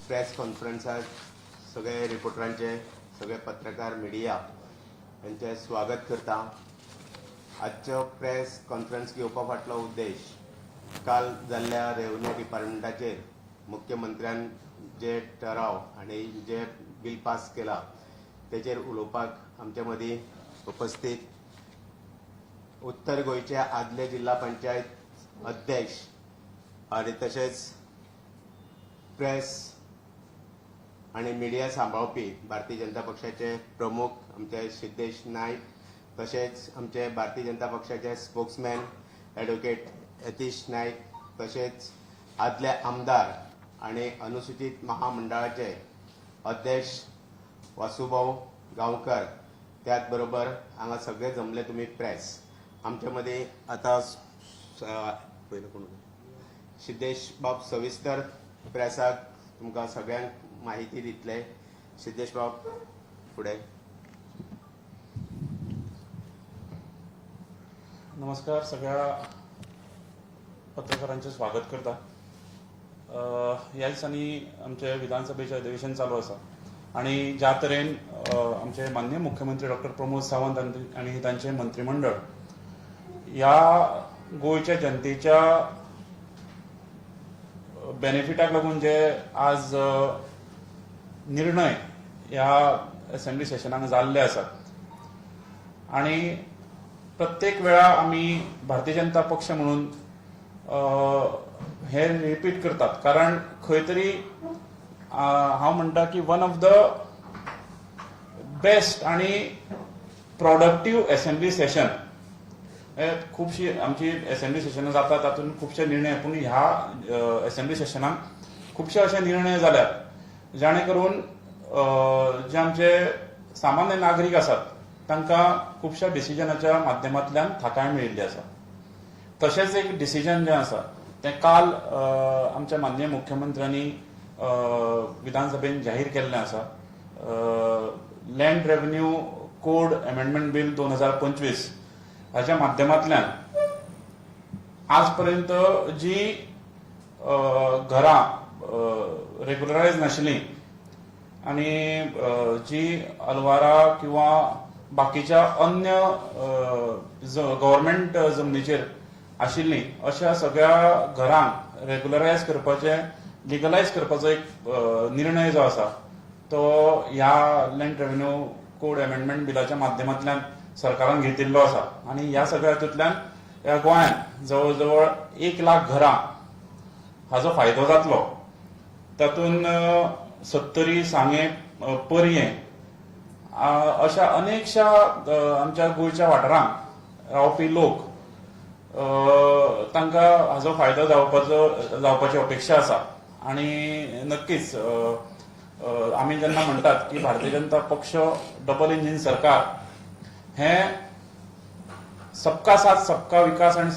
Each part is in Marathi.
प्रेस कॉन्फरन्सात सगळे रिपोर्टरांचे सगळे पत्रकार मिडिया यांचे स्वागत करता। आजचो प्रेस कॉन्फरन्स घेवपा फाटलो उद्देश काल जाल्ल्या रेव्हेन्यू डिपार्टमेंटाचेर मुख्यमंत्र्यान जे ठराव आणि जे बिल पास केला तेचेर उलोवपाक आमचे मदीं उपस्थित उत्तर गोंयचे आदले जिल्हा पंचायत अध्यक्ष आणि तशेंच प्रेस आणि मिडिया सांबाळपी भारतीय जनता पक्षाचे प्रमुख आमचे सिद्धेश नायक, तशेंच आमचे भारतीय जनता पक्षाचे स्पोक्समॅन ॲडव्होकेट यतीश नायक, तशेंच आदले आमदार आणि अनुसूचित महामंडळाचे अध्यक्ष वासुभाऊ गांवकर, त्याच बरोबर हांगा सगळे जमले तुमी प्रेस। आमचे मदीं आतां पयलो कोण सिद्धेश बाब सविस्तर प्रेसाक तुमकां सगळ्यांक माहिती दितले। सिद्धेश बाब फुडें। नमस्कार, सगळ्या पत्रकारांचे स्वागत करता। ह्या दिसांनी आमचे विधानसभेचे अधिवेशन चालू आसा आणि ज्या तरेन आमचे माननीय मुख्यमंत्री डॉक्टर प्रमोद सावंत आणि तांचे मंत्रिमंडळ ह्या गोंयच्या जनतेच्या बेनिफिटाक लागून जे आज निर्णय ह्या असेंब्ली सेशनाक जाल्ले आसात आणि प्रत्येक वेळा आमी भारतीय जनता पक्ष म्हणून हे रिपीट करतात, कारण खंय तरी हांव म्हणटा की वन ऑफ द बेस्ट आणि प्रोडक्टीव असेंब्ली सेशन। खूबशी आमची असेंब्ली सेशनां जाता तातूंत खुबशे निर्णय, पूण ह्या असेंब्ली सेशनाक खुबशे अशे निर्णय जाल्यात जाणे करून जे आमचे सामान्य नागरीक आसात तांकां खुबशा डिसिजनाच्या माध्यमांतल्यान थाकाय मेळिल्ली आसा। तशेंच एक डिसिजन जें आसा तें काल आमच्या माननीय मुख्यमंत्र्यांनी विधानसभेन जाहीर केल्लें आसा। Land revenue code amendment bill 2025 हाच्या माध्यमांतल्यान आज पर्यंत जी घरां रेग्युलरायज नाशिल्लीं आणि जी अलवारा किंवा बाकीच्या अन्य गव्हर्मेंट जमनीचेर आशिल्लीं अशा सगळ्या घरांक रेग्युलरायज करपाचे, लिगलायज करपाचो एक निर्णय जो आसा तो ह्या लँड रेव्हेन्यू कोड अमेंडमेंट बिलाच्या माध्यमांतल्यान सरकारान घेतिल्लो आसा आणि ह्या सगळ्या हातूंतल्यान ह्या गोंयांत जवळ जवळ 1 लाख घरां हाचो फायदो जातलो। तातूंत 70 सांगे परये अशा अनेकशा आमच्या गोंयच्या वाठारांत रावपी लोक तांकां हाचो फायदो जावपाची अपेक्षा आसा आणि नक्कीच आमी जेन्ना म्हणटात की भारतीय जनता पक्ष डबल इंजिन सरकार हे सबका साथ सबका विकास आणि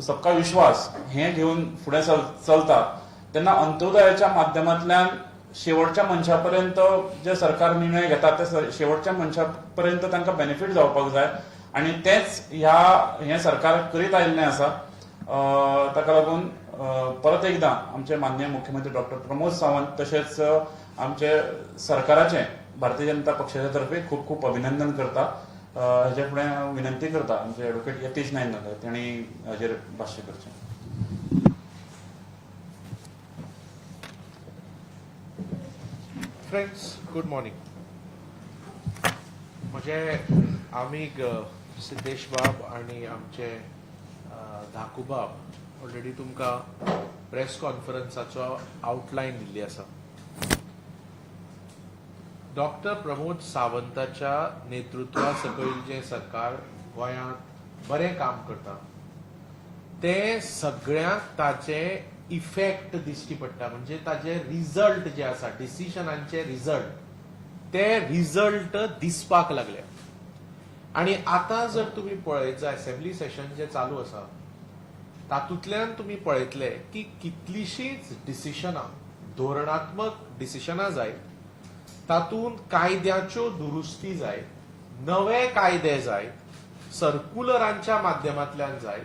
सबका विश्वास हे घेऊन फुडें चलता, तेन्ना अंत्योदयाच्या माध्यमांतल्यान शेवटच्या मनशापर्यंत जे सरकार निर्णय घेता ते शेवटच्या मनशापर्यंत तांकां बेनिफीट जावपाक जाय आणि तेच हे सरकार करीत आयिल्लें आसा। ताका लागून परत एकदा आमचे माननीय मुख्यमंत्री डॉक्टर प्रमोद सावंत तशेंच आमचे सरकाराचे भारतीय जनता पक्षाच्या तर्फे खूप खूप अभिनंदन करता। हेजे फुडें विनंती करता आमचे ॲडव्होकेट यतीश नायक तांणी हाजेर भाश्य करचें। Friends, good morning. म्हणजे आमी सिद्धेश बाब आणि आमचे धाकू बाब ऑलरेडी तुमकां प्रेस कॉन्फरन्साचो आउटलायन दिल्ली आसा। डॉक्टर प्रमोद सावंताच्या नेतृत्वा सकयल जे सरकार गोंयांत बरें काम करता ते सगळ्यांक ताचे इफेक्ट दिश्टी पडटा, म्हणजे ताजे रिजल्ट जे आसा डिसिजनांचे रिजल्ट ते रिजल्ट दिसपाक लागले। आणि आता जर तुम्ही पळयत जाय असेंब्ली सेशन जे चालू आसा तातूंतल्यान तुम्ही पळयतले की कितलीशीच डिसिशनां, धोरणात्मक डिसिशनां जाय, तातूंत कायद्याच्यो दुरुस्ती जाय, नवे कायदे जाय, सर्क्युलरांच्या माध्यमांतल्यान जाय,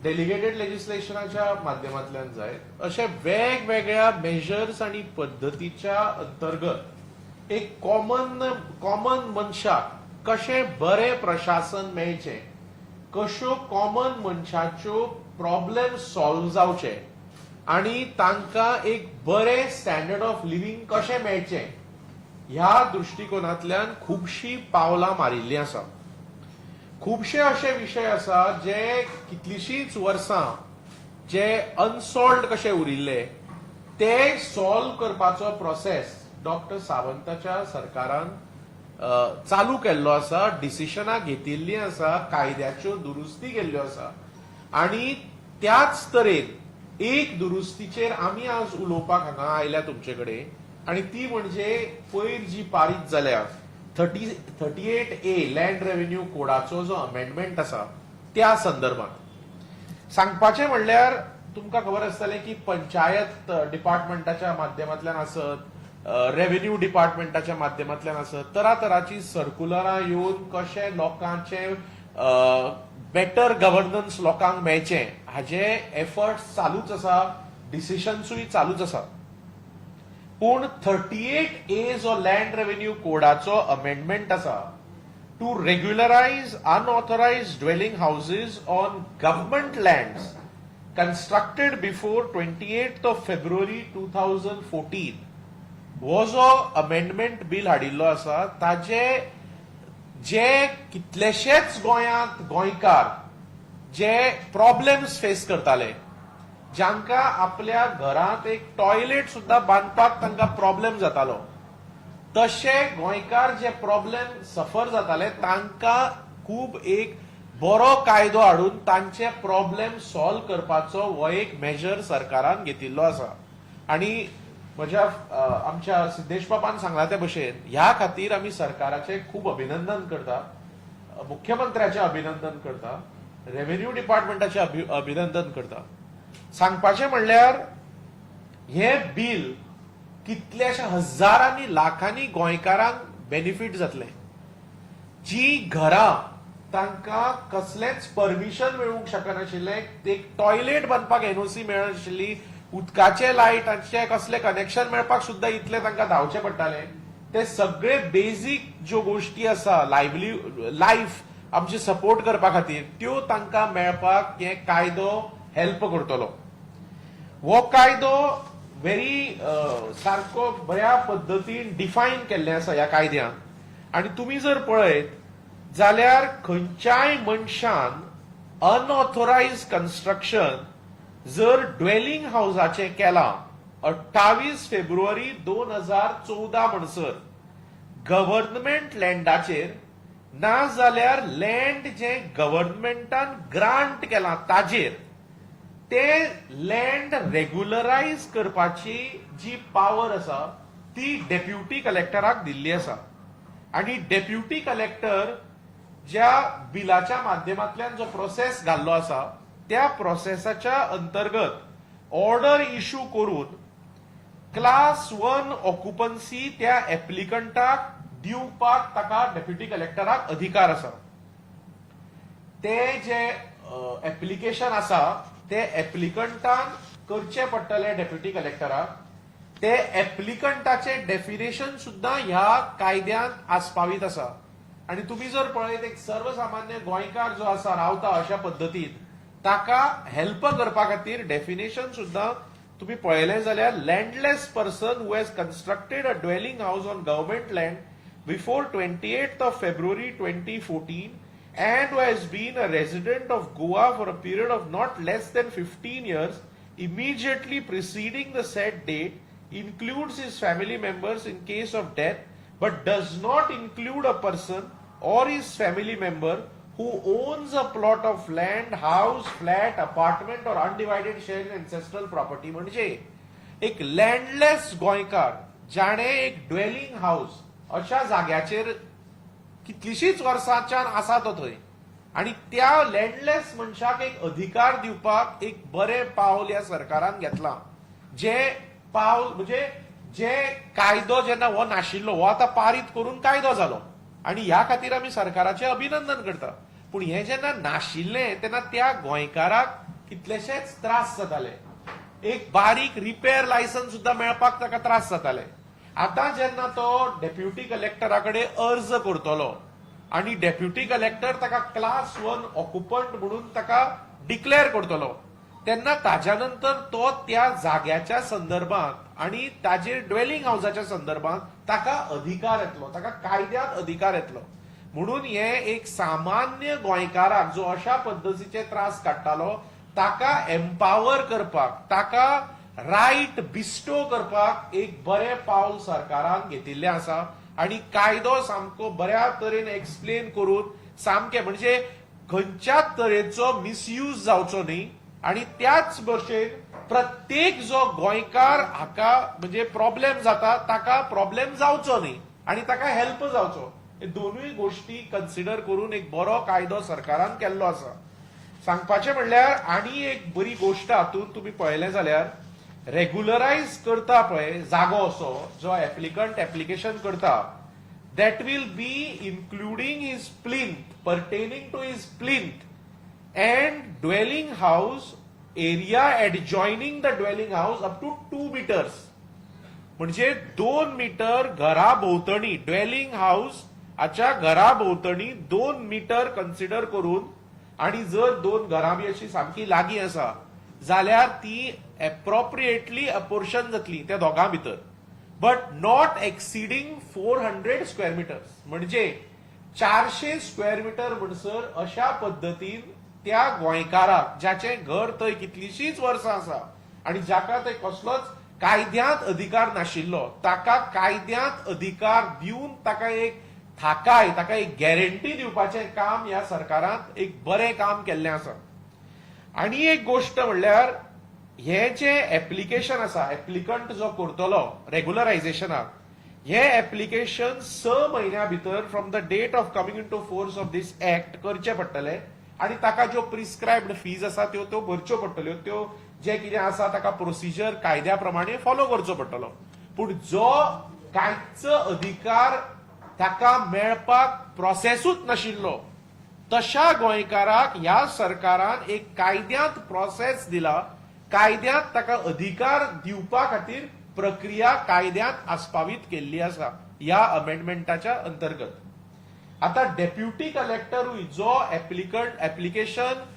डेलिगेटेड लेजिस्लेशनाच्या माध्यमांतल्यान जायत अशे वेगवेगळ्या मेजर्स आणि पद्धतीच्या अंतर्गत एक कॉमन मनशाक कशें बरें प्रशासन मेळचें, कश्यो कॉमन मनशाच्यो प्रॉब्लेम सॉल्व जावचे आणि तांकां एक बरें स्टँडर्ड ऑफ लिव्हिंग कशें मेळचें ह्या दृष्टिकोनांतल्यान खुबशीं पावलां मारिल्लीं आसा. खुबशे असे विशय आसा जे कितलींशींच वर्सां जे अनसॉल्व्ड कशे उरिल्ले ते सॉल्व करपाचो प्रोसेस डॉक्टर सावंताच्या सरकारान चालू केल्लो आसा, डिसिशनां घेतिल्लीं आसा, कायद्याच्यो दुरुस्ती केल्ल्यो आसा आणि त्याच तरेन एक दुरुस्तीचेर आमी आज उलोवपाक हांगा आयल्या तुमचे कडेन आणि ती म्हणजे पयर जी पारीत जाल्या 38A लँड रेव्हेन्यू कोडाचो जो अमेंडमेंट आसा त्या संदर्भात सांगपाचें म्हणल्यार तुमकां खबर आसतलें की पंचायत डिपार्टमेंटाच्या माध्यमांतल्यान आसत, रेव्हेन्यू डिपार्टमेंटाच्या माध्यमांतल्यान आसत, तरातरांची सर्क्युलरां येवन कशें लोकांचे बेटर गव्हर्नन्स लोकांक मेळचें हाचे एफर्ट्स चालूच आसा, डिसिशन्सूय चालूच आसा. पूण 38A जो लँड रेव्हेन्यू कोडाचो अमेंडमेंट आसा to regularise unauthorised dwelling houses on government lands constructed before 28th of February 2014 हो जो अमेंडमेंट बिल हाडिल्लो आसा ताचे जे कितलेशेच गोंयांत गोंयकार जे प्रॉब्लेम्स फेस करताले, जांकां आपल्या घरांत एक टॉयलेट सुद्धा बांदपाक तांकां प्रॉब्लेम जातालो, तशे गोंयकार जे प्रॉब्लेम सफर जाताले तांकां खूब एक बरो कायदो हाडून तांचे प्रॉब्लेम सॉल्व करपाचो हो एक मेजर सरकारान घेतिल्लो आसा. आणि आमच्या सिद्धेश बाबान सांगला ते भशेन ह्या खातीर आमी सरकाराचे खूब अभिनंदन करता, मुख्यमंत्र्याचे अभिनंदन करता, रेव्हेन्यू डिपार्टमेंटाचे अभिनंदन करता. सांगपाचें म्हणल्यार हे बिल कितल्याशा हजारांनी लाखांनी गोंयकारांक बेनिफीट जातले. जी घरां तांकां कसलेंच परमिशन मेळूंक शकनाशिल्ले, एक टॉयलेट बांदपाक एनओसी मेळनाशिल्ली, उदकाचे लायटाचे कसले कनेक्शन मेळपाक सुद्धा इतले तांकां धांवचे पडटाले, ते सगळे बेसिक ज्यो गोष्टी आसा लायफ आमची सपोर्ट करपा खातीर त्यो तांकां मेळपाक हे कायदो हेल्प करतलो. हो कायदो सारको बऱ्या पद्धतीन डिफायन केल्ले आसा ह्या कायद्यान. आणि तुम्ही जर पळयत जाल्यार खंयच्याय मनशान अनऑथोरायज कन्स्ट्रक्शन जर ड्वेलिंग हाऊसाचे केला 28 फेब्रुवारी 2014 म्हणसर गव्हर्नमेंट लँडाचेर ना जाल्यार लँड जे गव्हर्नमेंटान ग्रांट केला ताजेर ते लँड रेग्युलरायज करपाची जी पावर आसा ती डेप्युटी कलेक्टराक दिल्ली आसा. आणि डेप्युटी कलेक्टर ज्या बिलाच्या माध्यमांतल्यान जो प्रोसेस घाल्लो आसा त्या प्रोसेसाच्या अंतर्गत ऑर्डर इश्यू करून क्लास 1 ऑक्युपन्सी त्या एप्लिकंटाक दिवपाक ताका डेप्युटी कलेक्टराक अधिकार आसा. ते जे एप्लिकेशन आसा ते एप्लिकंटान करचे पडटले डेप्युटी कलेक्टराक. ते एप्लिकंटाचे डेफिनेशन सुद्धा ह्या कायद्यांत आस्पावीत आसा. आणि तुम्ही जर पळयत एक सर्वसामान्य गोंयकार जो आसा रावता अशा पद्दतीन ताका हेल्प करपा खातीर डेफिनेशन सुद्धा तुम्ही पळयलें जाल्यार landless person who has constructed a dwelling house on government land before 28th of February 2014 and who has been a resident of Goa for a period of not less than 15 years immediately preceding the said date includes his family members in case of death but does not include a person or his family member who owns a plot of land, house, flat, apartment or undivided share in ancestral property. म्हणजे एक लँडलेस गोंयकार जाणे एक ड्वेलिंग हाऊस अशा जाग्याचेर कितलीशीच वर्सांच्यान आसा तो थंय आणि त्या लँडलेस मनशाक एक अधिकार दिवपाक एक बरें पावल ह्या सरकारान घेतला. जे पावल म्हणजे जे कायदो जेन्ना हो नाशिल्लो हो आतां पारीत करून कायदो जालो आणि ह्या खातीर आमी सरकाराचे अभिनंदन करता. पूण हे जेन्ना नाशिल्लें तेन्ना त्या गोंयकाराक कितलेशेच त्रास जाताले. एक बारीक रिपेअर लायसन्स सुद्धा मेळपाक ताका त्रास जाताले. आता जेन्ना तो डेप्युटी कलेक्टराकडे अर्ज करतलो आणि डेप्युटी कलेक्टर ताका क्लास 1 ऑक्युपंट म्हणून ताका डिक्लेअर करतलो, तेन्ना ताज्या नंतर तो त्या जाग्याच्या संदर्भात आणि ताजे ड्वेलिंग हाऊसाच्या संदर्भात ताका अधिकार येतलो, ताका कायद्यात अधिकार येतलो. म्हणून हे एक सामान्य गोंयकाराक जो अशा पद्दतीचे त्रास काडटालो ताका एम्पावर करपाक, ताका रायट बिस्टो करपाक एक बरें पावल सरकारान घेतिल्लें आसा. आणि कायदो सामको बऱ्या तरेन एक्सप्लेन करून सामके म्हणजे खंयच्याच तरेचो मिसयूज जावचो न्ही. आणि त्याच भशेन प्रत्येक जो गोंयकार हाका म्हणजे प्रॉब्लेम जाता ताका प्रॉब्लेम जावचो न्ही आणि ताका हेल्प जावचो. हे दोनूय गोष्टी कन्सिडर करून एक बरो कायदो सरकारान केल्लो आसा. सांगपाचें म्हणल्यार आनी एक बरी गोष्ट हातून तुम्ही पळयलें जाल्यार रेग्युलरायज करता पळय जागो असो जो एप्लिकंट एप्लिकेशन करता, that will be including his plinth, pertaining to his plinth and dwelling house area adjoining the dwelling house up to 2 meters. म्हणजे 2 मीटर घरा भोवतणी ड्वेलिंग हाऊस आच्या घरा भोवतणी 2 मीटर कन्सिडर करून आणि जर 2 घरां बी अशी सामकी लागीं आसा जाल्यार ती एप्रोप्रिएटली अपोर्शन जातली त्या दोगां भितर, बट नॉट एक्सिडिंग 400 स्क्वेअर मिटर्स. म्हणजे 400 स्क्वेअर मीटर म्हणसर अशा पद्दतीन त्या गोंयकाराक ज्याचे घर थंय कितलीशीच वर्सां आसा आणि जाका थंय कसलोच कायद्यांत अधिकार नाशिल्लो ताका कायद्यांत अधिकार दिवन ताका एक थाकाय, ताका एक गॅरंटी दिवपाचें काम ह्या सरकारान एक बरें काम केल्लें आसा. आणि एक गोष्ट म्हणल्यार हे जे एप्लिकेशन आसा, एप्लिकंट जो करतलो रेग्युलरायझेशनाक, हे एप्लिकेशन 6 म्हयन्या भितर from the date of coming into force of this act करचे पडटले आणि ताका ज्यो प्रिस्क्रायब्ड फीज आसा त्यो भरच्यो पडटल्यो. त्यो जे कितें आसा ताका प्रोसिजर कायद्या प्रमाणे फॉलो करचो पडटलो. पूण जो कांयच अधिकार ताका मेळपाक प्रोसेसूच नाशिल्लो तशा गोंयकाराक ह्या सरकारान एक कायद्यांत प्रोसेस दिला, कायद्यांत ताका अधिकार दिवपा खातीर प्रक्रिया कायद्यांत आस्पावीत केल्ली आसा ह्या अमेंडमेंटाच्या अंतर्गत. आता डेप्युटी कलेक्टरूय जो एप्लिकेशन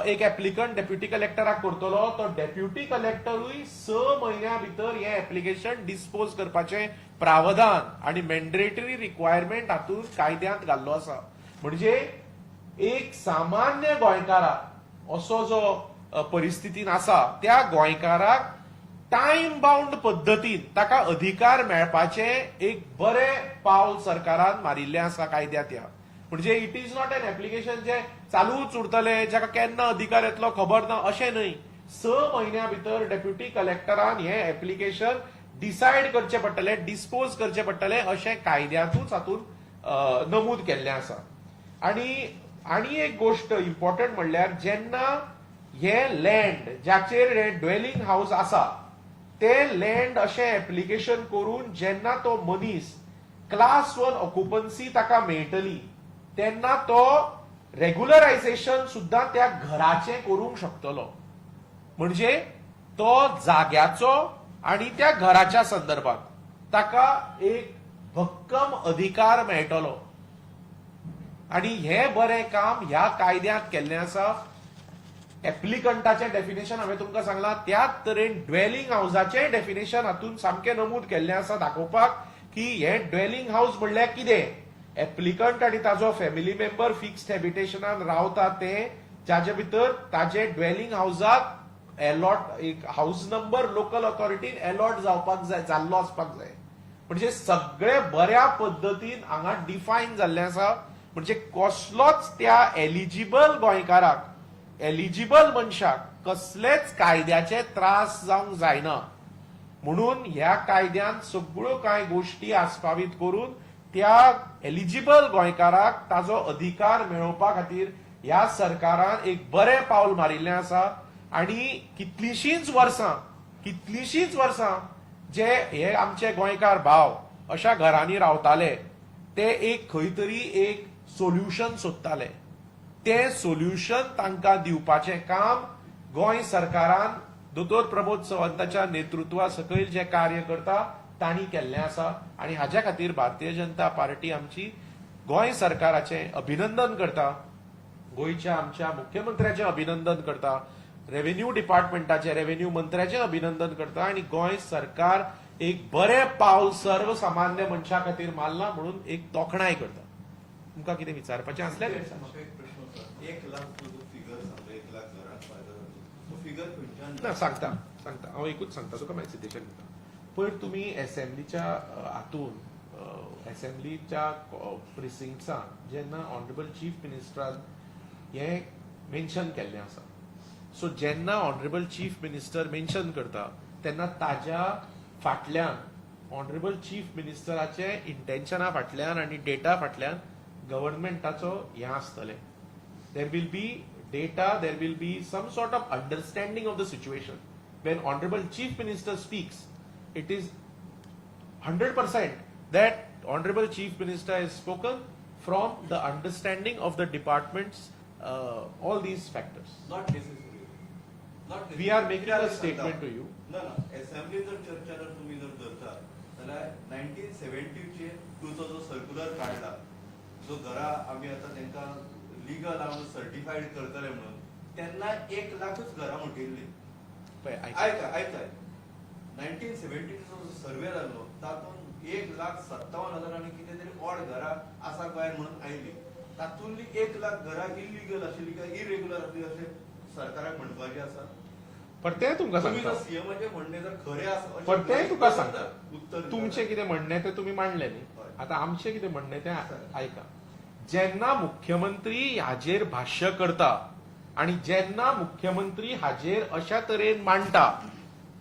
एक एप्लिकंट डेप्युटी कलेक्टराक करतलो तो डेप्युटी कलेक्टरूय 6 म्हयन्या भितर हे एप्लिकेशन डिस्पोज करपाचे प्रावधान आणि मॅन्डेटरी रिक्वायरमेंट हातून कायद्यांत घाल्लो आसा. म्हणजे एक सामान्य गोंयकाराक असो जो परिस्थितीन आसा त्या गोंयकाराक टाइम बाउंड पद्दतीन ताका अधिकार मेळपाचे एक बरें पावल सरकारान मारिल्लें आसा कायद्यात ह्या. म्हणजे it is not an application जे चालूच उरतले जाका केन्ना अधिकार येतलो खबर ना अशें न्हय. 6 म्हयन्या भितर डेप्युटी कलेक्टरान हे एप्लिकेशन डिसायड करचे पडटले, डिस्पोज करचे पडटले अशें कायद्यातूच हातून नमूद केल्लें आसा. आणि एक गोष्ट इम्पॉर्टंट म्हणल्यार जेन्ना हे लँड ज्याचेर हे ड्वेलिंग हाऊस आसा ते लँड अशें एप्लिकेशन करून जेन्ना तो मनीस क्लास 1 ऑक्युपन्सी ताका मेळटली तेन्ना तो रेग्युलरायझेशन सुद्धा त्या घराचे करूंक शकतलो. म्हणजे तो जाग्याचो आणि त्या घराच्या संदर्भात ताका एक भक्कम अधिकार मेळटलो. आणि हे बरें काम ह्या कायद्यांत केल्लें आसा. एप्लिकंटाचें डेफिनेशन हांवें तुमकां सांगलां त्याच तरेन ड्वेलिंग हाऊसाचें डेफिनेशन हातून सामकें नमूद केल्लें आसा दाखोवपाक की हे ड्वेलिंग हाऊस म्हणल्यार कितें. एप्लिकंट आणि ताजो फॅमिली मेंबर फिक्स्ड हॅबिटेशनान रावता ते जाचे भितर ताजे ड्वेलिंग हाऊसाक अलॉट एक हाऊस नंबर लोकल ऑथॉरिटीन अलॉट जावपाक जाय, जाल्लो आसपाक जाय. म्हणजे सगळे बऱ्या पद्दतीन हांगा डिफायन जाल्लें आसा. म्हणजे कसलोच त्या एलिजिबल गोंयकाराक, एलिजिबल मनशाक कसलेच कायद्याचे त्रास जावंक जायना. म्हणून ह्या कायद्यान सगळ्यो कांय गोष्टी आस्पावीत करून त्या एलिजिबल गोंयकाराक ताजो अधिकार मेळोवपा खातीर ह्या सरकारान एक बरें पावल मारिल्लें आसा. आणि कितलीशींच वर्सां जे हे आमचे गोंयकार भाव अशा घरांनी रावताले ते एक खंय तरी एक सोल्युशन सोदताले. ते सोल्युशन तांकां दिवपाचें काम गोंय सरकारान दोतोर प्रमोद सावंताच्या नेतृत्वा सकयल जे कार्य करता तांणी केल्लें आसा आनी हाच्या खातीर भारतीय जनता पार्टी आमची गोंय सरकाराचे अभिनंदन करता, गोंयच्या आमच्या मुख्यमंत्र्याचे अभिनंदन करता, रेव्हेन्यू डिपार्टमेंटाचे रेव्हेन्यू मंत्र्याचे अभिनंदन करता आनी गोंय सरकार एक बरें पावल सर्वसामान्य मनशा खातीर मारला म्हणून एक तोखणाय करता. तुमकां कितें विचारपाचें असलें? म्हाका एक प्रश्न आसा. 1 लाख जो फिगर सांगलो, 1 लाख घरांक फायदो जातलो. तो फिगर खंयच्यान ना सांगता हांव एकूच सांगता तुका मागीर सिटेशन दिता. पयर तुमी एसेंब्लीच्या हातून एसेंब्लीच्या प्रिसिंक्ट्सान जेन्ना ऑनरेबल चीफ मिनिस्टरान हें मेन्शन केल्लें आसा, सो जेन्ना ऑनरेबल चीफ मिनिस्टर मेन्शन करता तेन्ना ताज्या फाटल्यान ऑनरेबल चीफ मिनिस्टराचे इंटेन्शना फाटल्यान आनी डेटा फाटल्यान गव्हर्नमेंटाचो हें आसतलें. There will be data, there will be some sort of understanding of the situation. When Honorable Chief Minister speaks, it is 100% that Honorable Chief Minister has spoken from the understanding of the department's all these factors. Not necessary. Not necessary. We are making a statement to you. No, no. Assembly जर चर्चा जर तुम्ही जर धरता जाल्यार 1970 चे जो सर्क्युलर काढला, जो घरा आम्ही आता त्यांना लीगल हांव सर्टिफाईड करतले म्हणून तेन्ना 1 लाखच घरां म्हटिल्ली. ऐका 1970 जो सर्वे जालो तातूंत 1,57,000 आनी कितें तरी ऑड घरां आसा गोंयांत म्हणून आयली. तातूंतली 1 लाख घरां इलिगल आशिल्ली काय इरेग्युलर आशिल्ली अशें सरकाराक म्हणपाचें आसा. पण ते तुमकां तुम्ही सांगता. जर सीएमचे म्हणणे जर खरे आसा पण ते तुका सांगता. उत्तर तुमचें कितें म्हणणें तें तुमी मांडलें न्ही. हय. आतां आमचें कितें म्हणणें तें आयका. जेन्ना मुख्यमंत्री हाजेर भाष्य करता आणि जेन्ना मुख्यमंत्री हाजेर अशा तरेन मांडटा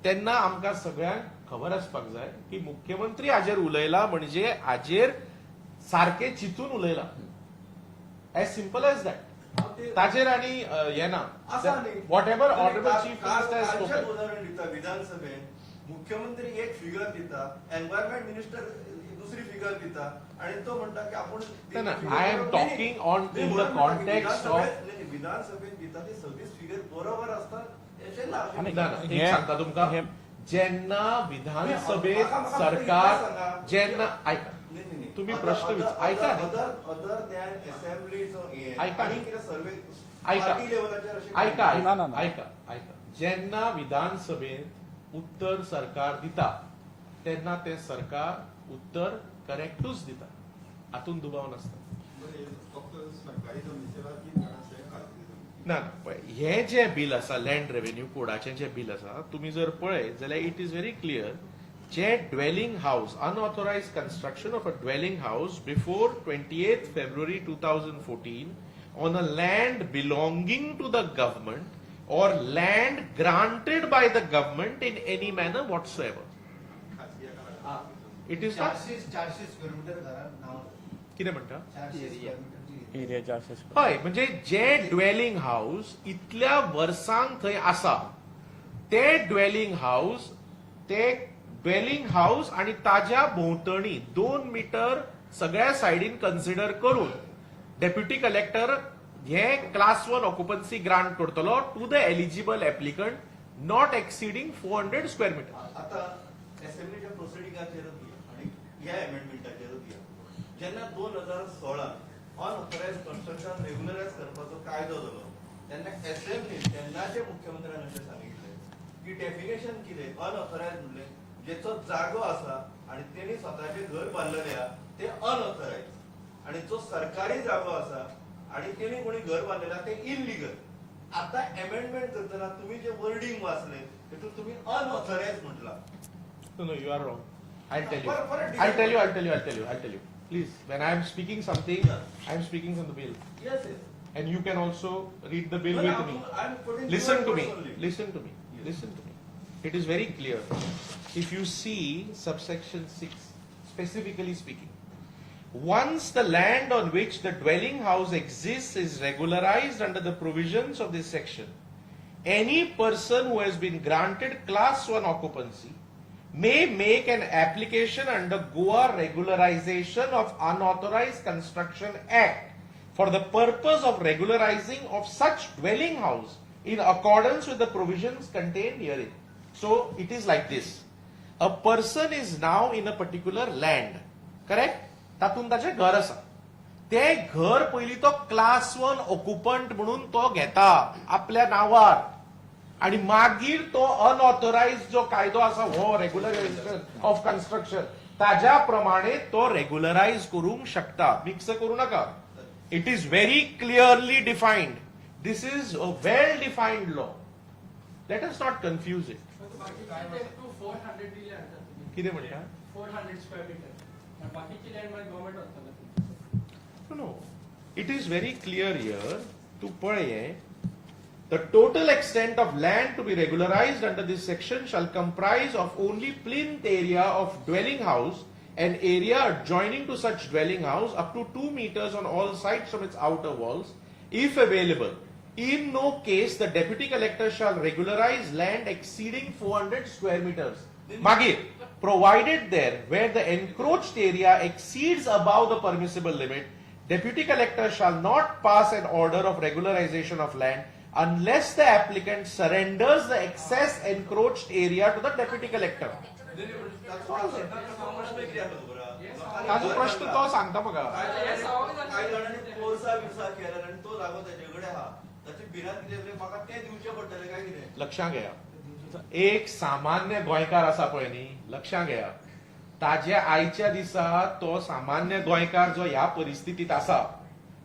तेन्ना आमकां सगळ्यांक खबर आसपाक जाय की मुख्यमंत्री हाजेर उलयला म्हणजे हाजेर सारकें चिंतून उलयला. As simple as that. ताजेर आनी हें ना. Whatever honourable chief minister has spoken. उदाहरण दिता विधानसभेत मुख्यमंत्री एक फिगर दिता, एन्व्हायरमेंट मिनिस्टर दुसरी फिगर दिता आणि तो म्हणता की आपण I am talking on in the context of विधानसभेत दिता ती सगळीच फिगर बरोबर असतात अशें ना. एक सांगता तुमकां, जेन्ना विधानसभेत सरकार जेन्ना ऐका तुम्ही प्रश्न ऐका अदर दॅन असेंब्लीचो ऐका. सर्वे ऐका. पार्टी लेवलाचेर अशें ऐका ना, ना, ना. ऐका जेन्ना विधानसभेत उत्तर सरकार दिता तेन्ना ते सरकार उत्तर करेक्टूच दिता, हातून दुबाव नासता. ना हे जे बिल आसा लँड रेव्हेन्यू कोडाचें जे बिल आसा तुम्ही जर पळयत जाल्यार इट इज व्हेरी क्लियर. जे dwelling house unauthorise construction of a dwelling house before 28th February 2014 on a land belonging to the government or land granted by the government in any manner whatsoever. It is not. 400 square metre घरात नाव कितें म्हणटा? 400 स्क्वेअर मीटर एरिया 400 हय म्हणजे जे ड्वेलिंग हाऊस इतल्या वर्सांक थंय आसा ते ड्वेलिंग हाऊस आणि ताज्या भोंवतणी 2 मीटर सगळ्या सायडीन कन्सिडर करून डेप्युटी कलेक्टर हे क्लास 1 ऑक्युपन्सी ग्रांट करतलो to the eligible applicant not exceeding 400 square metre. आता असेंब्लीच्या प्रोसिडिंगाचेर आणि ह्या अमेंडमेंटाचेर जेन्ना 2016 अनऑथोराइज कन्स्ट्रक्शन रेग्युलरायज करपाचो कायदो जालो तेन्ना असेंब्लीन तेन्नाचे मुख्यमंत्र्यान अशें सांगितलें की डेफिनेशन कितें अनऑथोराइज म्हणलें जेचो जागो आसा आणि तेणी स्वताचें घर बांदलेलें आहा ते अनऑथोराइज आणि जो सरकारी जागो आसा आणि तेणी कोणी घर बांदलेलें आहा ते इलिगल. आता अमेंडमेंट करतना तुम्ही जे वर्डिंग वाचले तेतून तुम्ही अनऑथोराइज म्हटला. No, you are wrong. I'll tell you. For a I'll tell you. Please, when I am speaking something, I am speaking from the bill. Yes, yes. And you can also read the bill Well, with me. I'm putting Listen to your me. words only. Listen to me. Yes. Listen to me. It is very clear. If you see subsection 6, specifically speaking, once the land on which the dwelling house exists is regularized under the provisions of this section, any person who has been granted class 1 occupancy may make an application under Goa Regularization of Unauthorized Construction Act for the purpose of regularizing of such dwelling house in accordance with the provisions contained herein. So it is like this. A person is now in a particular land. Correct? तातून ताचें घर आसा. ते घर पयलीं तो क्लास 1 ऑक्युपंट म्हणून तो घेता आपल्या नावार. आणि मागीर तो अनऑथोराइज जो कायदो आसा हो रेग्युलरायझेशन ऑफ कन्स्ट्रक्शन ताज्या प्रमाणे तो रेग्युलरायज करूंक शकता. मिक्स करू नका. It is very clearly defined. This is a well defined law. Let us not confuse it. कितें म्हणटा? 400 स्क्वेअर मीटर बाकीची लँड मागीर government वचतलो. No, it is very clear here to पळय. The total extent of land to be regularized under this section shall comprise of only plinth area of dwelling house and area adjoining to such dwelling house up to 2 meters on all sides from its outer walls, if available. In no case the deputy collector shall regularize land exceeding 400 square meters. Magir, provided there where the encroached area exceeds above the permissible limit, deputy collector shall not pass an order of regularization of land unless the applicant surrenders the excess encroached area to the deputy collector. ताजो प्रश्न तो सांगता म्हाका. काही जाणांनी कोर्सा बिर्सा केला आणि तो जागो त्याचे कडेन आहा. ताची बिरात कितें म्हाका ते दिवचे पडटले काय कितें? लक्षात घ्या. एक सामान्य गोंयकार आसा पळय न्ही, लक्षात घ्या. ताज्या आयच्या दिसा तो सामान्य गोंयकार जो ह्या परिस्थितीत आसा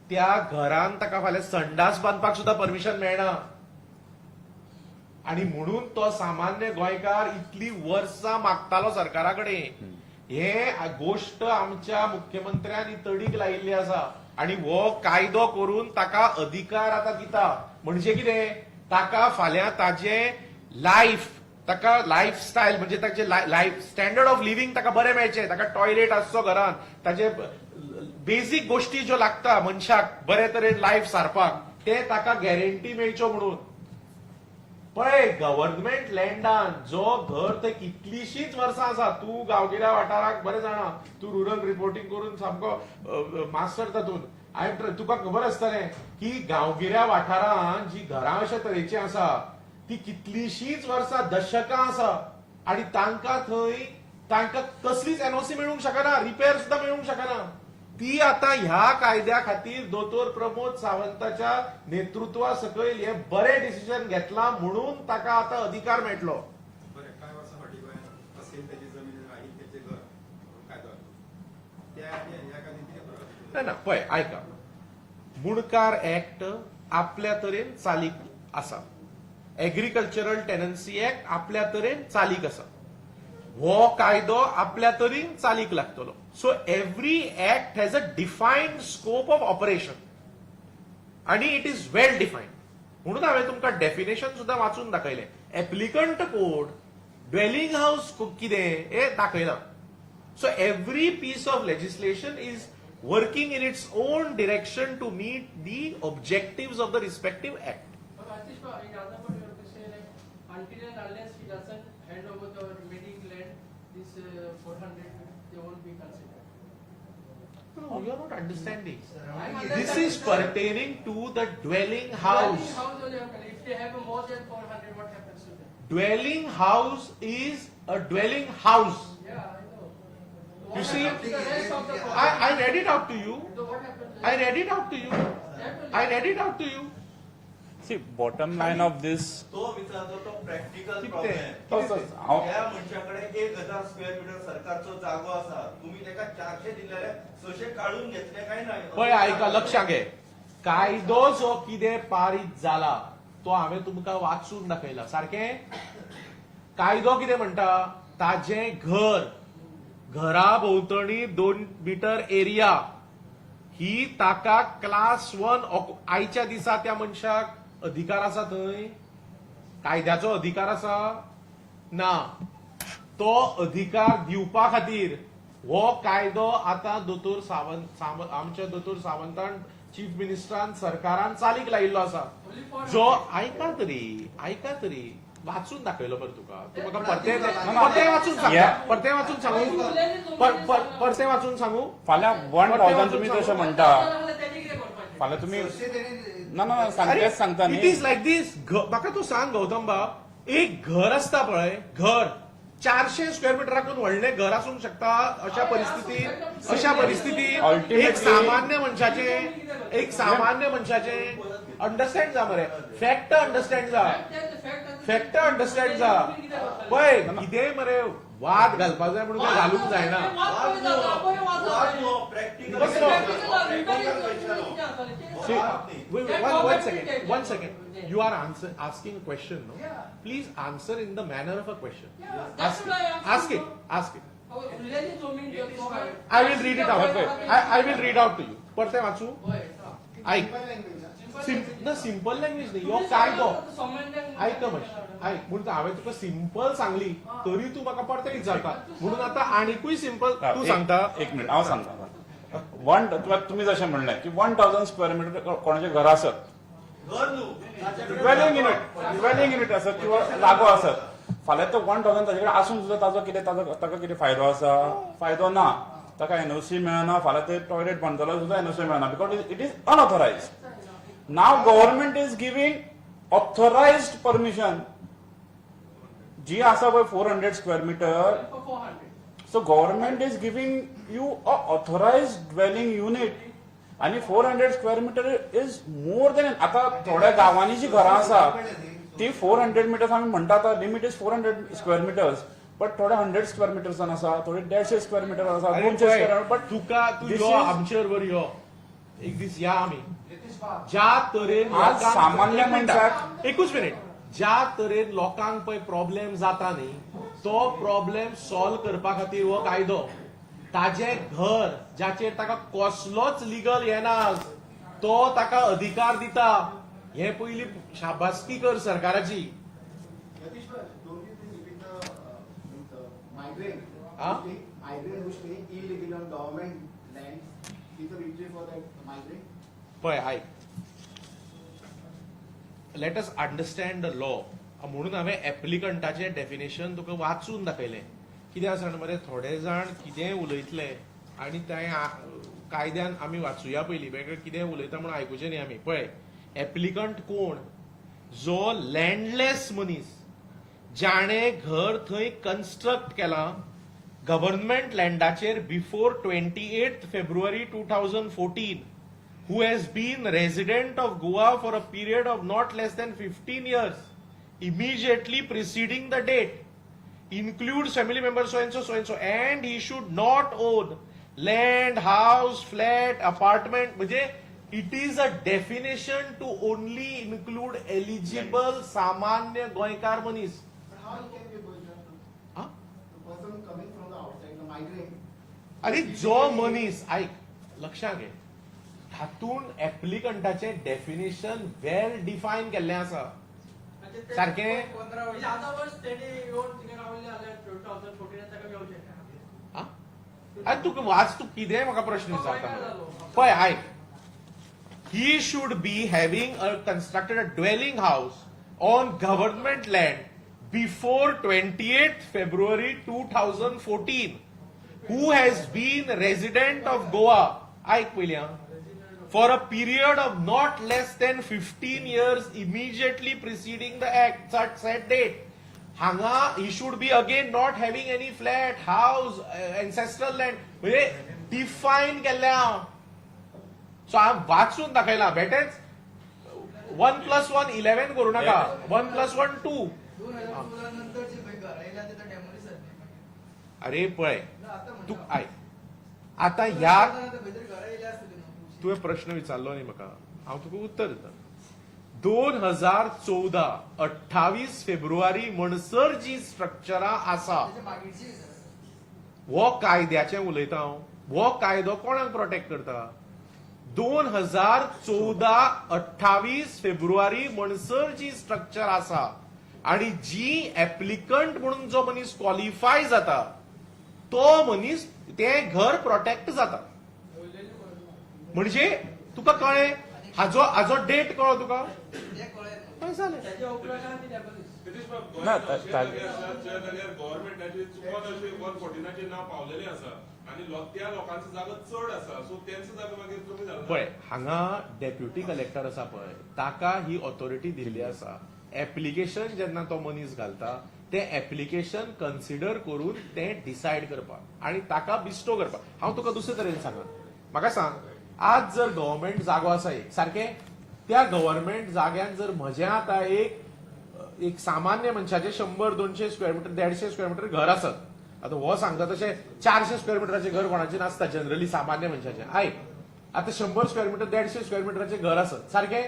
त्या घरान ताका फाल्यां संडास बांदपाक सुद्धा परमिशन मेळना. आणि म्हणून तो सामान्य गोंयकार इतली वर्सां मागतालो सरकारा कडेन. हे गोष्ट आमच्या मुख्यमंत्र्यान तडीक लायिल्ली आसा. आणि हो कायदो करून ताका अधिकार आता दिता. म्हणजे कितें? ताका फाल्यां ताजे लायफ, ताका लायफस्टायल म्हणजे ताचे लायफ स्टँडर्ड ऑफ लिव्हिंग ताका बरें मेळचें. ताका टॉयलेट आसचो घरान, ताजे बेसिक गोष्टी ज्यो लागता मनशाक बरे तरेन लायफ सारपाक ते ताका गॅरंटी मेळच्यो म्हणून. पळय, गव्हर्नमेंट लँडान जो घर ते कितलीशीच वर्सां आसा. तूं गांवगिऱ्या वाठाराक बरें जाणा. तूं रुरल रिपोर्टिंग करून सामको मास्टर तातूंत. तुका खबर आसतलें की गांवगिऱ्या वाठारांत जी घरां अशा तरेची आसा ती कितलीशीच वर्सां दशकां आसा. आणि तांकां कसलीच एनओसी मेळूंक शकना, रिपेअर सुद्धा मेळूंक शकना. ती आता ह्या कायद्या खातीर दोतोर प्रमोद सावंताच्या नेतृत्वा सकयल हे बरे डिसिजन घेतला म्हणून ताका आता अधिकार मेळटलो. बरें, कांय वर्सां फाटीं गोंयांत असेल तेजी जमीन आहे तेचें घर कायदो त्या ह्या खातीर कितें फरक? ना पळय, आयका. मुणकार ऍक्ट आपल्या तरेन चालीक आसा. एग्रीकल्चरल टेनन्सी ऍक्ट आपल्या तरेन चालीक आसा. हो कायदो आपल्या तरेन चालीक लागतलो. So every act has a defined scope of operation आणि इट इज वेल डिफायन्ड. म्हणून हांवें तुमकां डेफिनेशन सुद्धा वाचून दाखयलें. एप्लिकंट कोड, ड्वेलिंग हाऊस कितें हे दाखयला. So every piece of legislation is working in its own direction to meet the objectives of the respective act. But Ashish, in other words, you have to say like until and unless he doesn't hand over the remaining land, this 400 they won't be considered. No, you are not understanding. I'm This is pertaining to the dwelling house. House only have, if they have more than 400, what happens to them? Dwelling house is a dwelling house. Yeah, I know. You What see, happens to the rest of the I read it out to you. So what happens? I read it out to you. I read it out to you. See, bottom line of this. तो विचारतो तो प्रॅक्टिकल कितें? प्रॉब्लेम. हांव त्या मनशाकडे 1000 स्क्वेअर मीटर सरकारचो जागो आसा. तुम्ही त्याका 400 दिलेले 600 काढून घेतले काय नाही. पळय, आयका, लक्षात घे. कायदो जो कितें पारीत जाला तो हांवें तुमकां वाचून दाखयला. सारकें? कायदो कितें म्हणटा? ताजें घरा भोंवतणी 2 मीटर एरिया ही ताका क्लास 1 आयच्या दिसा त्या मनशाक अधिकार आसा थंय? कायद्याचो अधिकार आसा? ना. तो अधिकार दिवपा खातीर हो कायदो आता दोतोर सावंत आमच्या दोतोर सावंतान चीफ मिनिस्टरान सरकारान चालीक लायिल्लो आसा. जो आयका तरी वाचून दाखयलो बरं तुका. तू म्हाका परते वाचून सांग. परते वाचून सांगू. परते वाचून सांगू. फाल्यां 1000 तुम्ही तशें म्हणटा. फाल्यां तुम्ही तशें तेणी ना ना सांगतेच सांगता इट न्ही इज लायक दीस म्हाका तूं सांग गौतम बा एक घर असता पळय घर 400 स्क्वेअर मिटराकून व्हडलें घर आसूंक शकता अशा परिस्थितीत Ultimately- एक सामान्य मनशाचे अंडरस्टँड जा मरे फॅक्ट अंडरस्टँड जा फॅक्ट अंडरस्टँड जा पळय कितेंय मरे वाद घालपाक जाय म्हणून काय घालूंक जायना One second. You are asking a question, no? Please answer in the manner of a question. Ask it. I will read it out. I will read out to you. परते वाचू ऐक सिंपल लँग्वेज नाही यो कायदो ऐक ऐक म्हणून हांवें तुका सिंपल सांगली तरी तू म्हाका परते विचारता म्हणून आता आनीकूय सिंपल तू सांगता एक मिनिट हांव सांगता तुम्ही जशें म्हणलें की 1000 स्क्वेअर मिटर कोणाचें घर आसत घर न्हू ड्वेलिंग युनिट आसत किंवा जागो आसत फाल्यां तो 1000 ताजे कडेन आसून सुद्दां ताका कितें फायदो आसा फायदो ना ताका एनओसी मेळना फाल्यां ते टॉयलेट बांदतलो सुद्दां एनओसी मेळना because it is unauthorised now government is giving authorised permission जी आसा पळय 400 square metre So government is giving you a authorized dwelling unit आणि 400 square metre is more than आता थोड्या गावांनी जी घरां आसा ती 400 मिटर्स आमी म्हणटा आता limit is 400 square metres but थोडे 100 स्क्वेअर मिटर्सान आसा थोडे 150 स्क्वेअर मिटर आसा 200 स्क्वेअर बट तुका तू This यो is- आमचे बरोबर यो एक दीस या आमी ज्या तरेन आज लोकांक- सामान्य एक मिनिट, मनशाक- एकूच मिनिट ज्या तरेन लोकांक पळय प्रॉब्लेम जाता न्ही तो प्रॉब्लेम सॉल्व करपा खातीर हो कायदो ताजे घर जाचेर ताका कसलोच लिगल हे ना तो ताका अधिकार दिता हे पयली शाबासकी कर सरकाराची Yatish, don't you think with the migrant, Huh? migrant who stay illegal on government land, is a victory for that migrant? पळय आयक let us understand the law म्हणून हांवें एप्लिकंटाचें डेफिनेशन तुका वाचून दाखयलें कितें आसा मरे थोडे जाण कितेंय उलयतले आनी तें कायद्यान आमी वाचुया पयलीं वेगळें कितें उलयता म्हणून आयकुचें न्ही आमी पळय एप्लिकंट कोण जो लँडलेस मनीस जाणे घर थंय कन्स्ट्रक्ट केलां गव्हर्नमेंट लँडाचेर before 28 February 2014 who has been resident of Goa for a period of not less than 15 years immediately preceding the date includes family members so and so and he should not own land house flat apartment म्हणजे it is a definition to only include eligible सामान्य गोंयकार मनीस But how he can be a person? Huh? The person coming from the outside, the migrant. आणि जो मनीस ऐक लक्षात घे हातून एप्लिकंटाचे डेफिनेशन वेल डिफायन केल्लें आसा सारकें 15 वर्ष आता वर्ष तेणी येऊन तिकडे रावले आले 2014 ताका घेवचे हा? आनी तुका वाच तू कितें म्हाका प्रश्न विचारता पळय आयक he should be having a constructed a dwelling house on government land before 28 February 2014 who has been resident of Goa ऐक पयली हां for a period of not less than 15 years immediately preceding the act such said date hanga he should be again not having any flat house ancestral land म्हणजे डिफाइन केल्ल्या सो हांव वाचून दाखयला बेटेच 1+1 11 करू नाका 1+1 2 नंतर जे घर आयला ते डेमोलिश जातले अरे पळय तू आय आता ह्या भितर घर आयले आसतले तुवें प्रश्न विचारलो न्ही म्हाका हांव तुका उत्तर दिता 2014 28 फेब्रुवारी म्हणसर जी स्ट्रक्चरां आसा मागीरची हो कायद्याचें उलयता हांव हो कायदो कोणाक प्रोटेक्ट करता 2014 28 फेब्रुवारी म्हणसर जी स्ट्रक्चर आसा आणि जी एप्लिकंट म्हणून जो मनीस क्वॉलिफाय जाता तो मनीस तें घर प्रोटेक्ट जाता म्हणजे तुका कळ्ळें हाजो डेट कळ्ळो तुका हय जालें त्याच्या उपयोगात ती डेमोलिश ना गव्हर्नमेंटाची चुकून अशी 114 नाव पावलेले आसा आणि त्या लोकांचो जागो चड आसा सो त्यांचो जागो मागीर कमी जालो पळय हांगा डेप्युटी कलेक्टर आसा पळय ताका ही ऑथॉरिटी दिल्ली आसा एप्लिकेशन जेन्ना तो मनीस घालता ते एप्लिकेशन कन्सिडर करून ते डिसायड करपाक आणि ताका बिस्टो करपाक. हांव तुका दुसरे तरेन सांगा म्हाका सांग आज जर गव्हर्मेंट जागो आसा एक सारखे त्या गव्हर्मेंट जाग्यान जर म्हजें आतां एक सामान्य मनशाचे 100-200 स्क्वेअर मिटर 150 स्क्वेअर मिटर घर आसत आता हो सांगता तशें 400 स्क्वेअर मिटराचें घर कोणाचें नासता जनरली सामान्य मनशाचें आयक आता 100 स्क्वेअर मिटर 150 स्क्वेअर मिटराचें घर आसत सारखें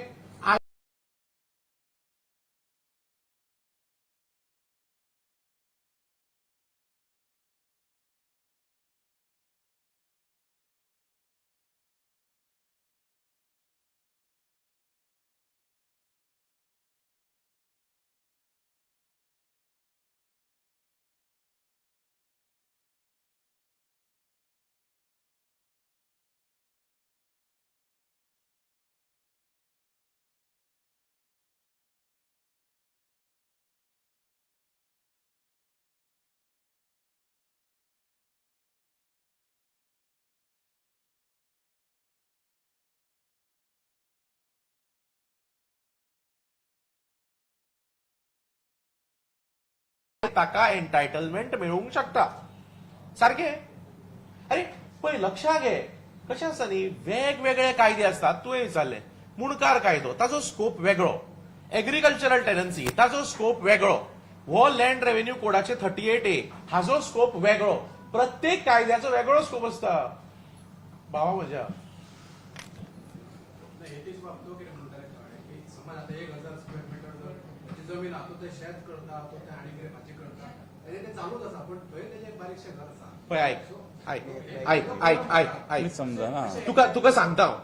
ताका एन्टायटलमेंट मेळूंक शकता सारखे अरे पळय लक्षात घे कशें आसा न्ही वेगवेगळे कायदे असतात तुवें विचारलें मुणकार कायदो ताचो स्कोप वेगळो एग्रीकल्चरल टेनन्सी ताचो स्कोप वेगळो हो लँड रेव्हेन्यू कोडाचे 38A हाचो स्कोप वेगळो प्रत्येक कायद्याचो वेगळो स्कोप आसता भावा म्हज्या हेतीच बाबतो कितें म्हणटाले कळ्ळें की समज आतां 1000 स्क्वेअर मिटर जर जमीन आहा तो ते शेत करता तो ते आनी कितें भाजी करता ते चालूच आसा पण थंय तेजें एक बारीकशें घर आसा पळय आयक समजा ना तुका सांगता हांव.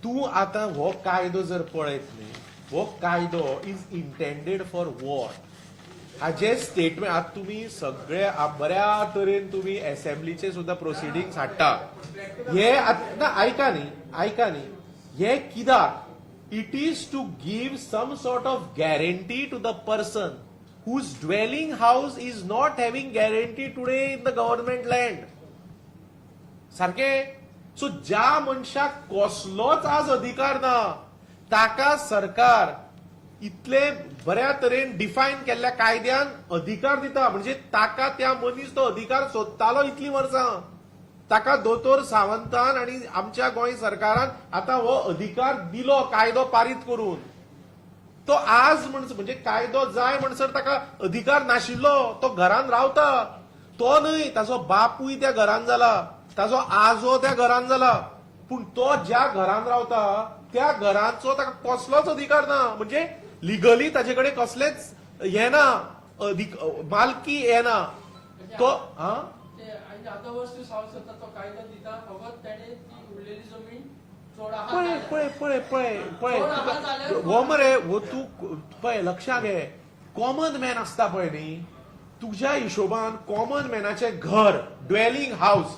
तूं आतां हो कायदो जर पळयत न्ही हो कायदो इज इंटेंडेड फॉर वॉट हाचे स्टेटमेंट आतां तुमी सगळे बऱ्या तरेन तुमी असेंब्लीचे सुद्धा प्रोसिडींग्स हाडटा हे ना आयका न्ही हे कित्याक it is to give some sort of guarantee to the person whose dwelling house is not having guarantee today in the government land. सारखे सो ज्या मनशाक कसलोच आज अधिकार ना ताका सरकार इतले बऱ्या तरेन डिफायन केल्ल्या कायद्यान अधिकार दिता म्हणजे ताका त्या मनीस तो अधिकार सोदतालो इतली वर्सां ताका दोतोर सावंतान आणि आमच्या गोंय सरकारान आता हो अधिकार दिलो कायदो पारीत करून तो आज म्हणजे कायदो जाय म्हणसर ताका अधिकार नाशिल्लो तो घरान रावता तो न्हय ताचो बापूय त्या घरान जाला ताचो आजो त्या घरान जाला पूण तो ज्या घरान रावता त्या घराचो ताका कसलोच अधिकार ना म्हणजे लिगली ताचे कडेन कसलेच हे ना मालकी हे ना तो आता वस्तू सांगता तो कायदो दिता फकत त्याने ती उरलेली जमीन पळय हो मरे हो तू पळय लक्षात घे कॉमन मॅन असता पळय न्ही तुझ्या हिशोबान कॉमन मॅनाचे घर ड्वेलिंग हाऊस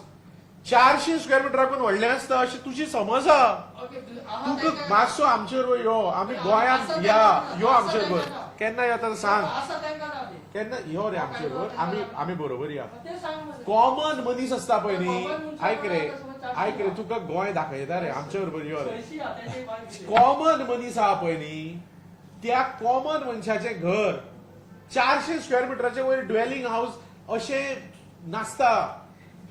400 स्क्वेअर मिटराकून व्हडलें आसता अशी तुजी समज आहा तुका मातसो आमचे बरोबर यो आमी गोंयांत यो आमचे बरोबर केन्ना येता सांग केन्ना यो रे आमचे बरोबर आमी बरोबर या कॉमन मनीस असता पळय न्ही आयक रे तुका गोंय दाखयता रे आमचे बरोबर यो रे कॉमन मनीस आहा पळय न्ही त्या कॉमन मनशाचें घर 400 स्क्वेअर मिटराचे वयर ड्वेलिंग हाऊस अशें नासता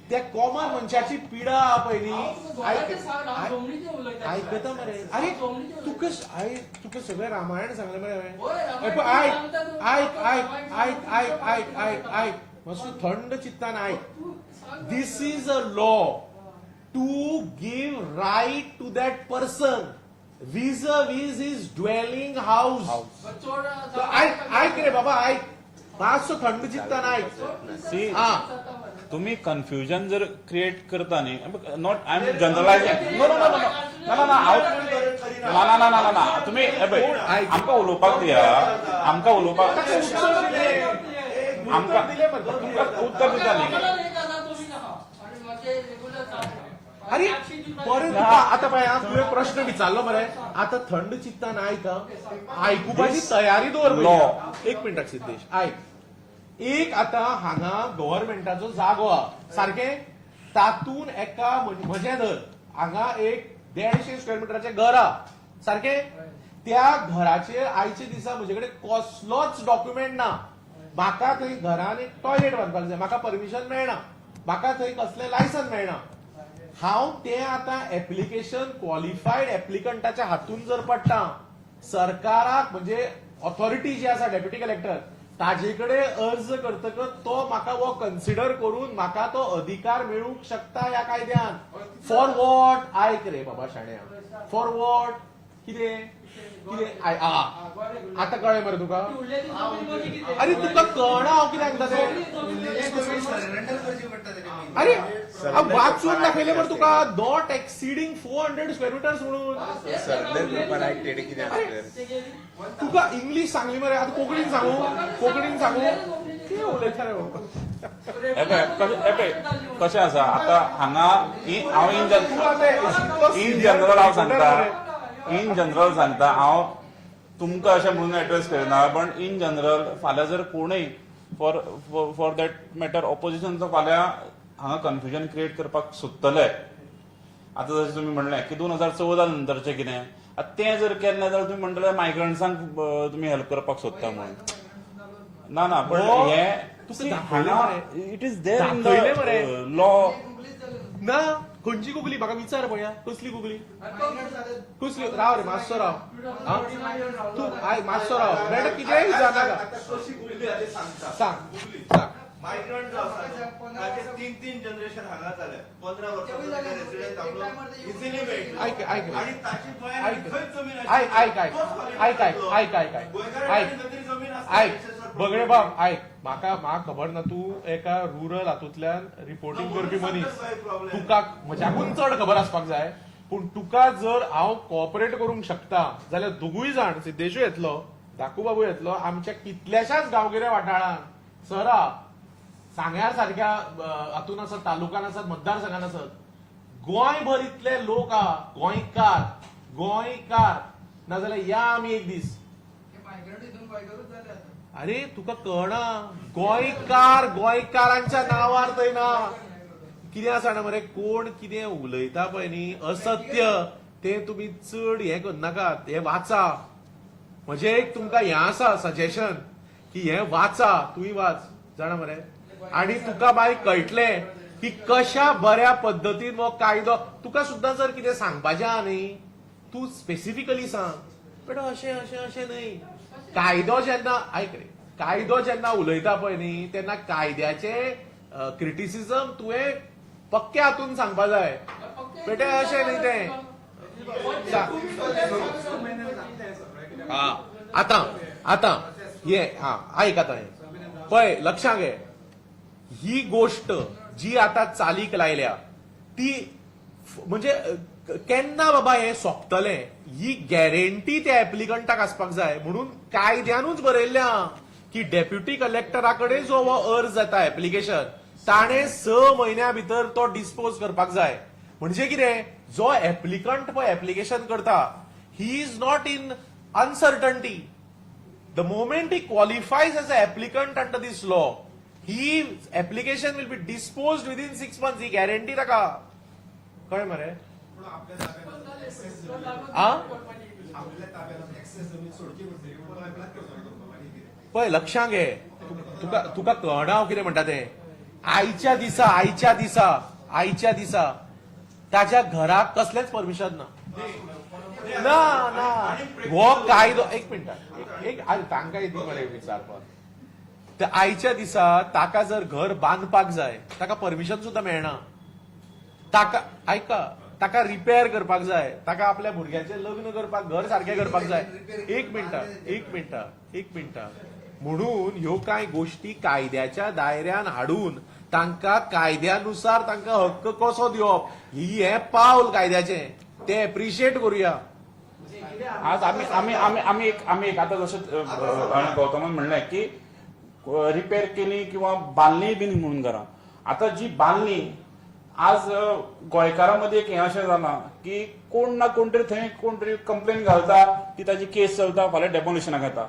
त्या कॉमन मनशाची पिडा आहा पळय न्ही आयकता मरे अरे तुका सगळें रामायण सांगलें मरे आयक मातसो थंड चित्तान आयक this is a law to give right to that person vis-a-vis his dwelling house. ऐक रे बाबा ऐक मातसो थंड चित्तान ऐक तुम्ही कन्फ्युजन जर क्रिएट करता न्ही not I am generalising no no no no ना ना तुम्ही आमकां उलोवपाक दिया आमकां उलोवपाक आमकां उत्तर दिता न्ही अरे परत आता पळय तुवें प्रश्न विचारलो मरे आता थंड चित्तान आयक आयकुपाची तयारी दवर एक मिनटाक सिद्धेश आयक एक आता हांगा गव्हर्नमेंटाचो जागो आहा सारखे तातून एका म्हजें धर हांगा एक 150 स्क्वेअर मिटराचें घर आहा सारखे त्या घराचेर आयचे दिसा म्हजे कडेन कसलोच डॉक्युमेंट ना म्हाका थंय घरान एक टॉयलेट बांदपाक जाय म्हाका परमिशन मेळना म्हाका थंय कसलें लायसन मेळना हांव तें आतां एप्लिकेशन क्वॉलिफायड एप्लिकंटाच्या हातून जर पडटा सरकाराक म्हणजे ऑथॉरिटी जी आसा डेप्युटी कलेक्टर ताजे कडेन अर्ज करतकच तो म्हाका वो कन्सिडर करून म्हाका तो अधिकार मेळूंक शकता ह्या कायद्यान फॉर वॉट आयक रे बाबा शाण्या फॉर वॉट कितें कितें आतां कळ्ळें मरे तुका अरे तुका कळना हांव कित्याक सांगता तें अरे वाचून दाखयलें मरे तुका नॉट एक्सिडींग 400 स्क्वेअर मिटर्स म्हणून तुका इंग्लीश सांगली मरे आता कोंकणीन सांगू कितें उलयता रे कशें आसा आतां हांगा हांव इन जनरल हांव सांगता इन जनरल सांगता हांव तुमकां अशें म्हणून एड्रेस करना पण इन जनरल फाल्यां जर कोणूय फॉर दॅट मॅटर ऑपोजिशनचो फाल्यां हांगा कन्फ्युजन क्रिएट करपाक सोदतले आतां जशें तुमी म्हणलें की 2014 नंतरचें कितें आतां तें जर केलें जाल्यार तुमी म्हणटले मायग्रंट्सांक तुमी हेल्प करपाक सोदता म्हणून ना पण हें हांगा it is there in the law ना खंयची गुगली म्हाका विचार पळया कसली गुगली कसली राव रे मातसो राव तूं मातसो राव मॅडम कितेंय विचारनाका सांग मायग्रंट जो आसा ताचे 3 जनरेशन हांगा जाले 15 वर्सांचो रेसिडेंट आपलो इझिली मेळटलो आणि ताची गोंयांत खंयच जमीन आयक बगडे बाब आयक म्हाका खबर ना तूं एका रुरल हातूंतल्यान रिपोर्टिंग करपी मनीस तुका म्हज्याकून चड खबर आसपाक जाय पूण तुका जर हांव कॉपरेट करूंक शकता जाल्यार दोगूय जाण सिद्धेशू येतलो दाकू बाबू येतलो आमच्या कितल्याशाच गांवगिऱ्या वाठारांत सरा सांग्यार सारख्या हातून आसात तालुक्यान आसात मतदारसंघान आसात गोंयभर इतले लोक आहा गोंयकार नाजाल्यार या आमी एक दीस अरे तुका कळना गोंयकारांच्या नांवार थंय ना कितें आसा ना मरे कोण कितें उलयता पळय न्ही असत्य तें तुमी चड हें करनाकात हें वाचा म्हजें एक तुमकां हें आसा सजेशन की हें वाचा तुय वाच जाणा मरे आणि तुका मागीर कळटलें की कशा बऱ्या पद्दतीन हो कायदो तुका सुद्दां जर कितें सांगपाचें आहा न्ही तूं स्पेसिफिकली सांग पण अशें न्हय कायदो जेन्ना आयक रे कायदो जेन्ना उलयता पळय न्ही तेन्ना कायद्याचें क्रिटिसिजम तुवें पक्क्या हातून सांगपा जाय बेटे अशें न्ही तें आतां आयक आतां हें पळय लक्षांत घे ही गोष्ट जी आता चालीक लायल्या ती म्हणजे केन्ना बाबा हें सोंपतलें ही गॅरंटी त्या एप्लिकंटाक आसपाक जाय म्हणून कायद्यानूच बरयल्लें आहा की डेप्युटी कलेक्टरा कडेन जो हो अर्ज येता एप्लिकेशन ताणें 6 म्हयन्या भितर तो डिस्पोज करपाक जाय म्हणजे कितें जो एप्लिकंट पळय एप्लिकेशन करता he is not in uncertainty the moment he qualifies as a applicant under this law ही application will be disposed within 6 months ही गॅरंटी ताका कळ्ळें मरे पळय लक्षांत घे तुका कळना हांव कितें म्हणटा तें आयच्या दिसा ताच्या घराक कसलेंच परमिशन ना हो कायदो एक मिनट तांकां दी मरे विचारपाक तर आयच्या दिसा ताका जर घर बांदपाक जाय ताका परमिशन सुद्दां मेळना ताका रिपेअर करपाक जाय ताका आपल्या भुरग्याचें लग्न करपाक घर सारखें करपाक जाय एक मिनटां म्हणून ह्यो कांय गोष्टी कायद्याच्या दायऱ्यान हाडून तांकां कायद्यानुसार तांकां हक्क कसो दिवप हें पावल कायद्याचें तें एप्रिशिएट करुया आज आमी एक आतां जशें गौतमान म्हणलें की रिपेअर केली किंवा बांदली बीन म्हणून घरां आता जी बांदली आज गोंयकारांमध्ये एक हें अशें जालां की कोण ना कोण तरी कंप्लेन घालता ती ताची केस चलता फाल्यां डेमोलिशनाक येता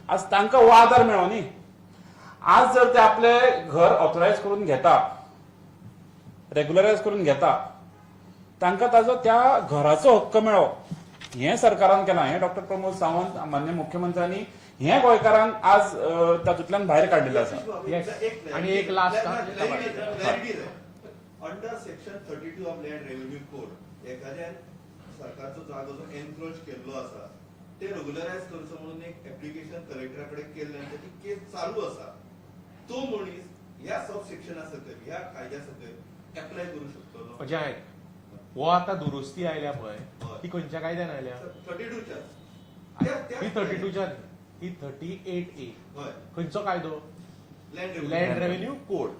आज तांकां हो आदार मेळ्ळो न्ही आज जर ते आपले घर ऑथोरायज करून घेता रेग्युलरायज करून घेता तांकां ताजो त्या घराचो हक्क मेळप हें सरकारान केलां. हें डॉक्टर प्रमोद सावंत मान्य मुख्यमंत्र्यांनी हें गोंयकारांक आज तातूंतल्यान भायर काडिल्लें आसा. आणि एक last, under section 32 of land revenue code एखाद्या सरकारचो जागो जो एनक्रोच केल्लो आसा ते रेग्युलरायज करचो म्हणून एक ऍप्लिकेशन कलेक्टराकडे केल्ले आनी ती केस चालू आसा. तो मनीस ह्या सब सेक्शना सकयल ह्या कायद्या सकयल अप्लाय करू शकतो. म्हणजे आहे हो आता दुरुस्ती आयल्या पळय ती खंयच्या कायद्यान आयल्या? 32च्या ही 32च्या ही 38A. हय खंयचो कायदो? Land land revenue code.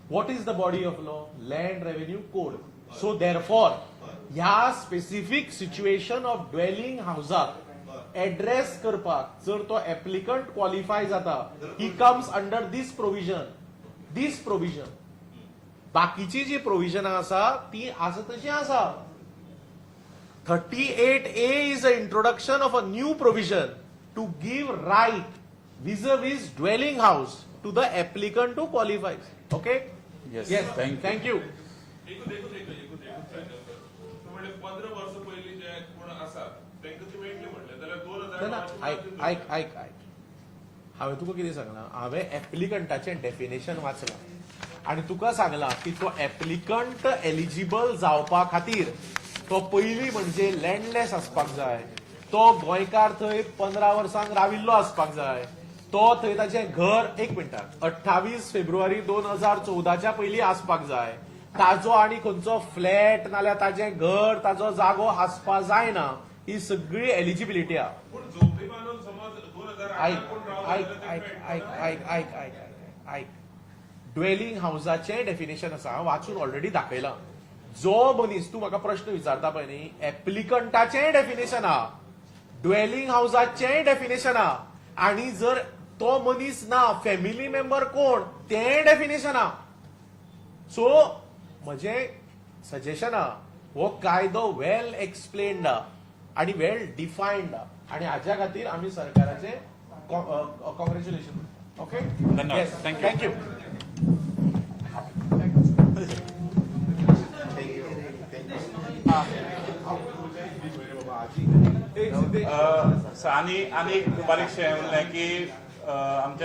What is the body of law? Land revenue code. So therefore ह्या स्पेसिफिक सिच्युएशन ऑफ ड्वेलिंग हाऊसाक एड्रेस करपाक जर तो एप्लिकंट क्वॉलिफाय जाता he comes under this provision. बाकीची जी प्रोविजन आसा ती आसा तशी आसा. 38A is an introduction of a new provision to give right vis-a-vis dwelling house to the applicant who qualifies. Okay? Yes, thank you. म्हणजे 15 वर्ष पयलीं जे कोण आसात तांकां ती मेळटली म्हणले जाल्यार ना, 2000 ऐक हांवें तुका कितें सांगलां? हांवें एप्लिकंटाचें डेफिनेशन वाचलां आणि तुका सांगलां की तो एप्लिकंट एलिजिबल जावपा खातीर तो पयलीं म्हणजे लँडलेस आसपाक जाय, तो गोंयकार थंय 15 वर्सांक राविल्लो आसपाक जाय, तो थंय ताचें घर 1 मिनटां 28 फेब्रुवारी 2014च्या पयलीं आसपाक जाय, ताजो आनी खंयचो फ्लॅट नाल्यार ताजें घर ताजो जागो आसपा जायना. ही सगळी एलिजिबिलिटी आहा. पूण झोपडी बांदून समज 2008 कोण ऐक ड्वेलिंग हाऊसाचें डेफिनेशन आसा वाचून ऑलरेडी दाखयलां. जो मनीस तूं म्हाका प्रश्न विचारता पळय न्ही एप्लिकंटाचें डेफिनेशन आहा, ड्वेलिंग हाऊसाचें डेफिनेशन आहा आनी जर तो मनीस ना फॅमिली मेंबर कोण तें डेफिनेशन आहा. सो म्हजें सजेशन आहा हो कायदो वेल एक्सप्लेन्ड आहा आणि वेल डिफायन्ड आहा आणि हाच्या खातीर आमी सरकाराचे कॉंग्रॅच्युलेशन. ओके धन्यवाद. थँक्यू. आणि एक बारीकशें उरलें की आमच्या